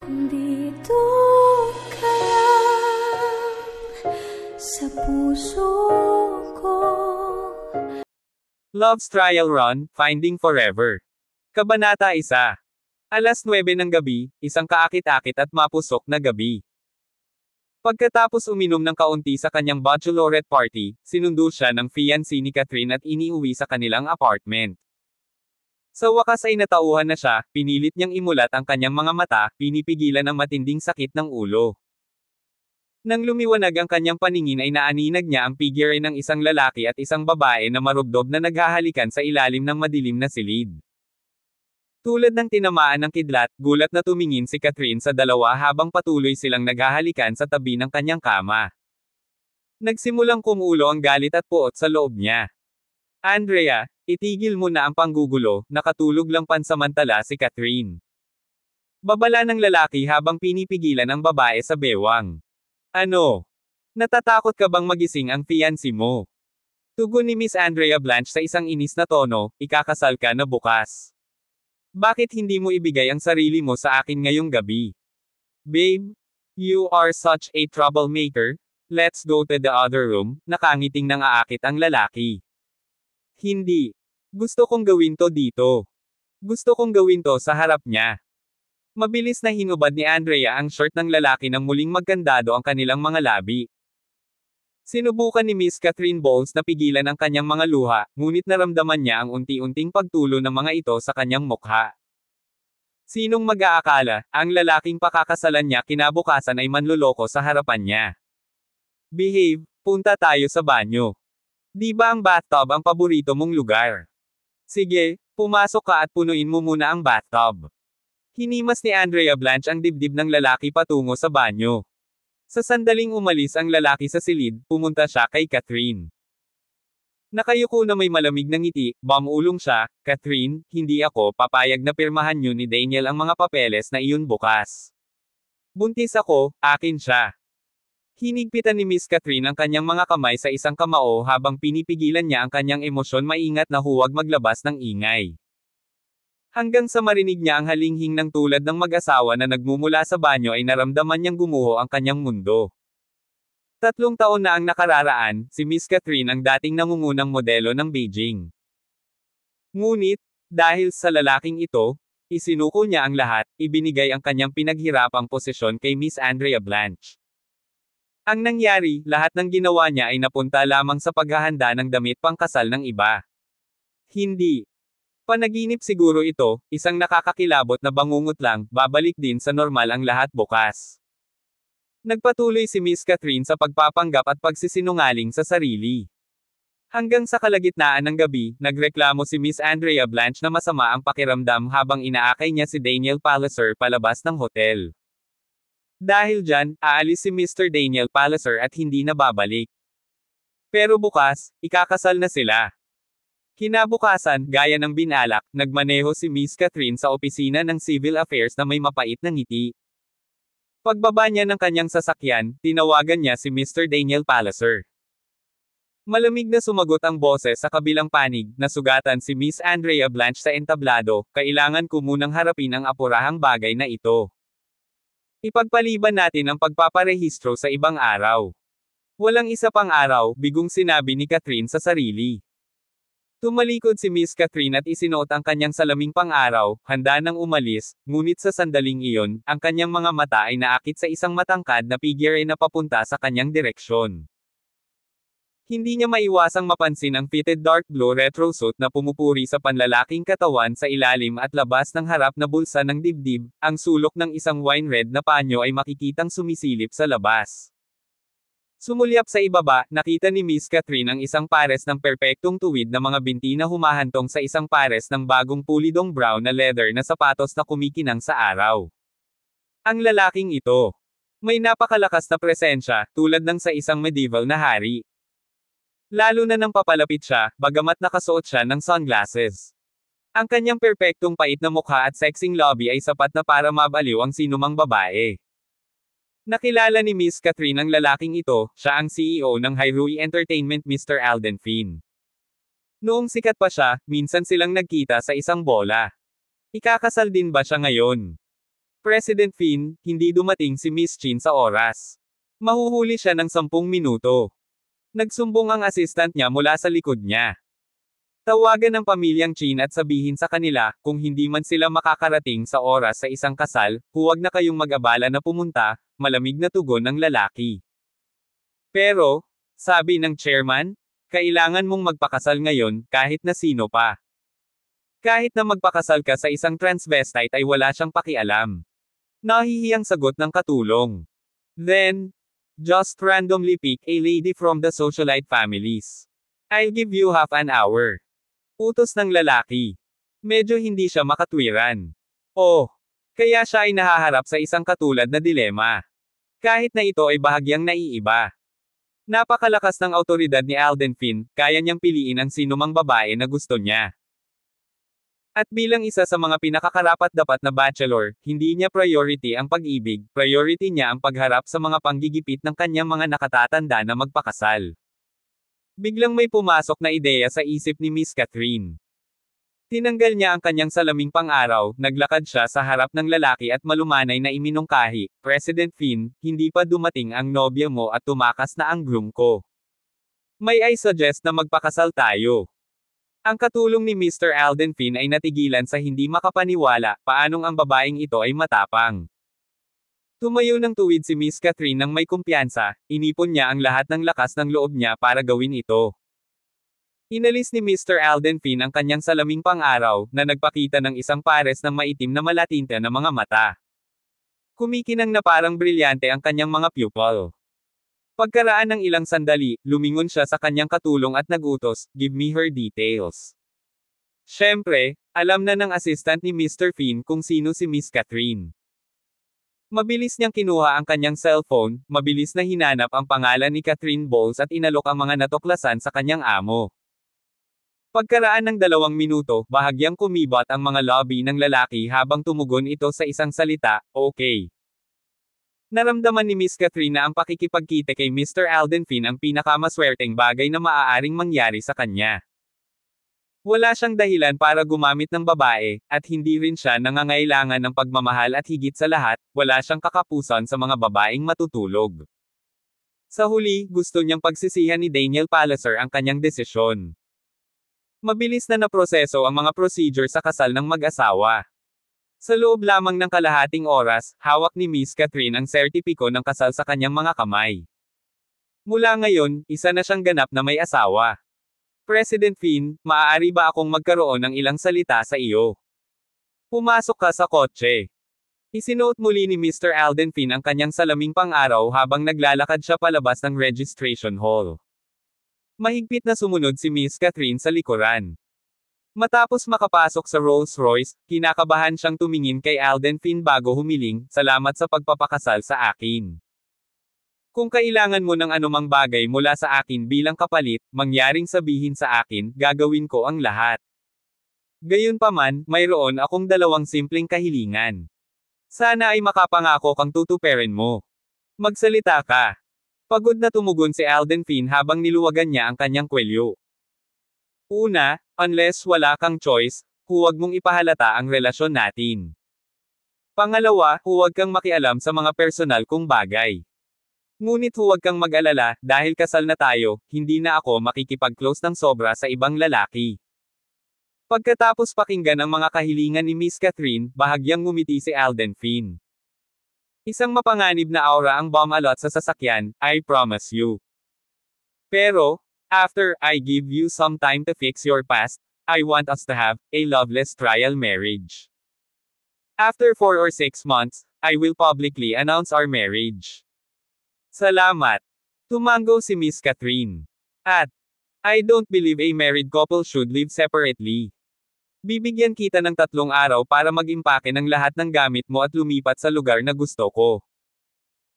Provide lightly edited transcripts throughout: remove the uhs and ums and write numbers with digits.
Dito ka lang sa puso ko. Love's Trial Run, Finding Forever. Kabanata 1. Alas 9 ng gabi, isang kaakit-akit at mapusok na gabi. Pagkatapos uminom ng kaunti sa kanyang bachelorette party, sinundo siya ng fiancé ni Catherine at iniuwi sa kanilang apartment. Sa wakas ay natauhan na siya, pinilit niyang imulat ang kanyang mga mata, pinipigilan ang matinding sakit ng ulo. Nang lumiwanag ang kanyang paningin ay naaninag niya ang figure ng isang lalaki at isang babae na marubdob na naghahalikan sa ilalim ng madilim na silid. Tulad ng tinamaan ng kidlat, gulat na tumingin si Catherine sa dalawa habang patuloy silang naghahalikan sa tabi ng kanyang kama. Nagsimulang kumulo ang galit at puot sa loob niya. "Andrea, itigil mo na ang panggugulo," nakatulog lang pansamantala si Catherine. Babala ng lalaki habang pinipigilan ang babae sa bewang. "Ano? Natatakot ka bang magising ang fiancé mo?" Tugon ni Miss Andrea Blanche sa isang inis na tono, "Ikakasal ka na bukas. Bakit hindi mo ibigay ang sarili mo sa akin ngayong gabi? Babe, you are such a troublemaker. Let's go to the other room," nakangiting nang aakit ang lalaki. "Hindi. Gusto kong gawin to dito. Gusto kong gawin to sa harap niya." Mabilis na hinubad ni Andrea ang shirt ng lalaki nang muling magkandado ang kanilang mga labi. Sinubukan ni Miss Catherine Bowles na pigilan ang kanyang mga luha, ngunit naramdaman niya ang unti-unting pagtulo ng mga ito sa kanyang mukha. Sinong mag-aakala, ang lalaking pakakasalan niya kinabukasan ay manloloko sa harapan niya. "Behave, punta tayo sa banyo. Di ba ang bathtub ang paborito mong lugar? Sige, pumasok ka at punuin mo muna ang bathtub." Hinimas ni Andrea Blanche ang dibdib ng lalaki patungo sa banyo. Sa sandaling umalis ang lalaki sa silid, pumunta siya kay Catherine. Nakayuko na may malamig na ngiti, bumulong siya, "Catherine, hindi ako papayag na pirmahan niyo ni Daniel ang mga papeles na iyon bukas. Buntis ako, akin siya." Hinigpitan ni Miss Catherine ang kanyang mga kamay sa isang kamao habang pinipigilan niya ang kanyang emosyon, maingat na huwag maglabas ng ingay. Hanggang sa marinig niya ang halinghing ng tulad ng mag-asawa na nagmumula sa banyo ay naramdaman niyang gumuho ang kanyang mundo. 3 taon na ang nakararaan, si Miss Catherine ang dating nangungunang modelo ng Beijing. Ngunit, dahil sa lalaking ito, isinuko niya ang lahat, ibinigay ang kanyang pinaghirapang posisyon kay Miss Andrea Blanche. Ang nangyari, lahat ng ginawa niya ay napunta lamang sa paghahanda ng damit pangkasal ng iba. Hindi. Panaginip siguro ito, isang nakakakilabot na bangungot lang, babalik din sa normal ang lahat bukas. Nagpatuloy si Miss Catherine sa pagpapanggap at pagsisinungaling sa sarili. Hanggang sa kalagitnaan ng gabi, nagreklamo si Miss Andrea Blanche na masama ang pakiramdam habang inaakay niya si Daniel Palliser palabas ng hotel. Dahil dyan, aalis si Mr. Daniel Palliser at hindi na babalik. Pero bukas, ikakasal na sila. Kinabukasan, gaya ng binalak, nagmaneho si Miss Catherine sa opisina ng Civil Affairs na may mapait na ngiti. Pagbaba niya ng kanyang sasakyan, tinawagan niya si Mr. Daniel Palliser. Malamig na sumagot ang boses sa kabilang panig, nasugatan si Miss Andrea Blanche sa entablado, "Kailangan ko munang harapin ang apurahang bagay na ito. Ipagpaliban natin ang pagpaparehistro sa ibang araw." "Walang isa pang araw," bigong sinabi ni Catherine sa sarili. Tumalikod si Miss Catherine at isinuot ang kanyang salaming pang-araw, handa nang umalis, ngunit sa sandaling iyon, ang kanyang mga mata ay naakit sa isang matangkad na figure na papunta sa kanyang direksyon. Hindi niya maiwasang mapansin ang fitted dark blue retro suit na pumupuri sa panlalaking katawan sa ilalim at labas ng harap na bulsa ng dibdib, ang sulok ng isang wine red na panyo ay makikitang sumisilip sa labas. Sumulyap sa ibaba, nakita ni Miss Catherine ang isang pares ng perpektong tuwid na mga binti na humahantong sa isang pares ng bagong pulidong brown na leather na sapatos na kumikinang sa araw. Ang lalaking ito, may napakalakas na presensya, tulad ng sa isang medieval na hari. Lalo na nang papalapit siya, bagamat nakasuot siya ng sunglasses. Ang kanyang perpektong pait na mukha at sexing lobby ay sapat na para mabaliw ang sinumang babae. Nakilala ni Miss Catherine ang lalaking ito, siya ang CEO ng Hairui Entertainment, Mr. Alden Finn. Noong sikat pa siya, minsan silang nagkita sa isang bola. Ikakasal din ba siya ngayon? President Finn, hindi dumating si Miss Chin sa oras. Mahuhuli siya ng 10 minuto. Nagsumbong ang assistant niya mula sa likod niya. Tawagan ng pamilyang Chin at sabihin sa kanila, kung hindi man sila makakarating sa oras sa isang kasal, huwag na kayong mag-abala na pumunta, malamig na tugon ng lalaki. Pero, sabi ng chairman, kailangan mong magpakasal ngayon, kahit na sino pa. Kahit na magpakasal ka sa isang transvestite ay wala siyang pakialam. Nahihiyang sagot ng katulong. Then, just randomly pick a lady from the socialite families. I'll give you half an hour. Utos ng lalaki. Medyo hindi siya makatwiran. Oh, kaya siya ay nahaharap sa isang katulad na dilema. Kahit na ito ay bahagyang naiiba. Napakalakas ng awtoridad ni Alden Finn, kaya niyang piliin ang sinumang babae na gusto niya. At bilang isa sa mga pinakakarapat-dapat na bachelor, hindi niya priority ang pag-ibig, priority niya ang pagharap sa mga panggigipit ng kanyang mga nakatatanda na magpakasal. Biglang may pumasok na ideya sa isip ni Miss Catherine. Tinanggal niya ang kanyang salaming pang-araw, naglakad siya sa harap ng lalaki at malumanay na iminungkahi, President Finn, hindi pa dumating ang nobya mo at tumakas na ang groom ko. May I suggest na magpakasal tayo. Ang katulong ni Mr. Alden Finn ay natigilan sa hindi makapaniwala, paanong ang babaeng ito ay matapang. Tumayo ng tuwid si Miss Catherine nang may kumpiyansa, inipon niya ang lahat ng lakas ng loob niya para gawin ito. Inalis ni Mr. Alden Finn ang kanyang salaming pang-araw, na nagpakita ng isang pares ng maitim na malatinta na mga mata. Kumikinang na parang brilyante ang kanyang mga pupil. Pagkaraan ng ilang sandali, lumingon siya sa kanyang katulong at nagutos, give me her details. Siyempre, alam na ng assistant ni Mr. Finn kung sino si Miss Catherine. Mabilis niyang kinuha ang kanyang cellphone, mabilis na hinanap ang pangalan ni Catherine Bowles at inalok ang mga natuklasan sa kanyang amo. Pagkaraan ng 2 minuto, bahagyang kumibot ang mga lobby ng lalaki habang tumugon ito sa isang salita, okay. Naramdaman ni Miss Catherine na ang pakikipagkita kay Mr. Alden Finn ang pinakamaswerteng bagay na maaaring mangyari sa kanya. Wala siyang dahilan para gumamit ng babae, at hindi rin siya nangangailangan ng pagmamahal at higit sa lahat, wala siyang kakapusan sa mga babaeng matutulog. Sa huli, gusto niyang pagsisihan ni Daniel Palliser ang kanyang desisyon. Mabilis na naproseso ang mga procedure sa kasal ng mag-asawa. Sa loob lamang ng kalahating oras, hawak ni Miss Catherine ang sertipiko ng kasal sa kanyang mga kamay. Mula ngayon, isa na siyang ganap na may asawa. President Finn, maaari ba akong magkaroon ng ilang salita sa iyo? Pumasok ka sa kotse. Isinuot muli ni Mr. Alden Finn ang kanyang salaming pang-araw habang naglalakad siya palabas ng registration hall. Mahigpit na sumunod si Miss Catherine sa likuran. Matapos makapasok sa Rolls-Royce, kinakabahan siyang tumingin kay Alden Finn bago humiling, salamat sa pagpapakasal sa akin. Kung kailangan mo ng anumang bagay mula sa akin bilang kapalit, mangyaring sabihin sa akin, gagawin ko ang lahat. Gayunpaman, mayroon akong 2 simpleng kahilingan. Sana ay makapangako kang tutuperin mo. Magsalita ka. Pagod na tumugon si Alden Finn habang niluwagan niya ang kanyang kwelyo. Una, unless wala kang choice, huwag mong ipahalata ang relasyon natin. Pangalawa, huwag kang makialam sa mga personal kong bagay. Ngunit huwag kang mag-alala, dahil kasal na tayo, hindi na ako makikipag-close ng sobra sa ibang lalaki. Pagkatapos pakinggan ang mga kahilingan ni Miss Catherine, bahagyang ngumiti si Alden Finn. Isang mapanganib na aura ang bumalot sa sasakyan, I promise you. Pero, after I give you some time to fix your past, I want us to have a loveless trial marriage. After 4 or 6 months, I will publicly announce our marriage. Salamat. Tumango si Miss Catherine. At, I don't believe a married couple should live separately. Bibigyan kita ng 3 araw para mag-impake ng lahat ng gamit mo at lumipat sa lugar na gusto ko.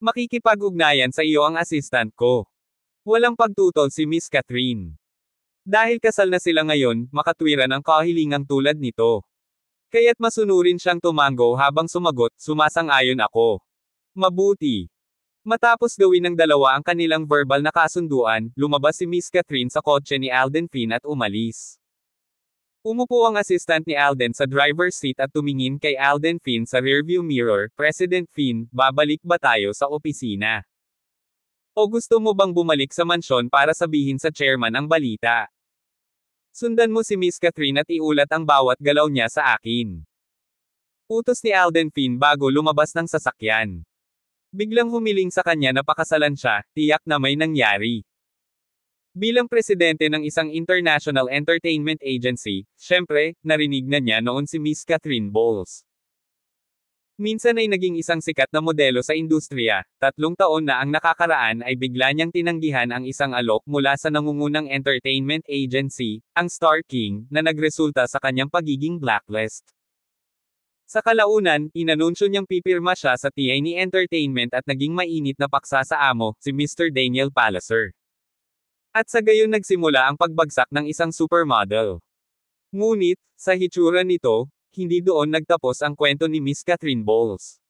Makikipag-ugnayan sa iyo ang assistant ko. Walang pagtutol si Miss Catherine. Dahil kasal na sila ngayon, makatwiran ang kahilingang tulad nito. Kaya't masunurin siyang tumango habang sumagot, sumasang-ayon ako. Mabuti. Matapos gawin ng dalawa ang kanilang verbal na kasunduan, lumabas si Miss Catherine sa kotse ni Alden Finn at umalis. Umupo ang assistant ni Alden sa driver's seat at tumingin kay Alden Finn sa rearview mirror. President Finn, babalik ba tayo sa opisina? O gusto mo bang bumalik sa mansyon para sabihin sa chairman ang balita? Sundan mo si Miss Catherine at iulat ang bawat galaw niya sa akin. Utos ni Alden Finn bago lumabas ng sasakyan. Biglang humiling sa kanya na pakasalan siya, tiyak na may nangyari. Bilang presidente ng isang international entertainment agency, syempre, narinig na niya noon si Miss Catherine Bowles. Minsan ay naging isang sikat na modelo sa industriya, 3 taon na ang nakakaraan ay bigla niyang tinanggihan ang isang alok mula sa nangungunang entertainment agency, ang Star King, na nagresulta sa kanyang pagiging blacklist. Sa kalaunan, inanunsyo niyang pipirma siya sa TNE Entertainment at naging mainit na paksa sa amo, si Mr. Daniel Palliser. At sa gayon nagsimula ang pagbagsak ng isang supermodel. Ngunit, sa hitsura nito, hindi doon nagtapos ang kwento ni Miss Catherine Bowles.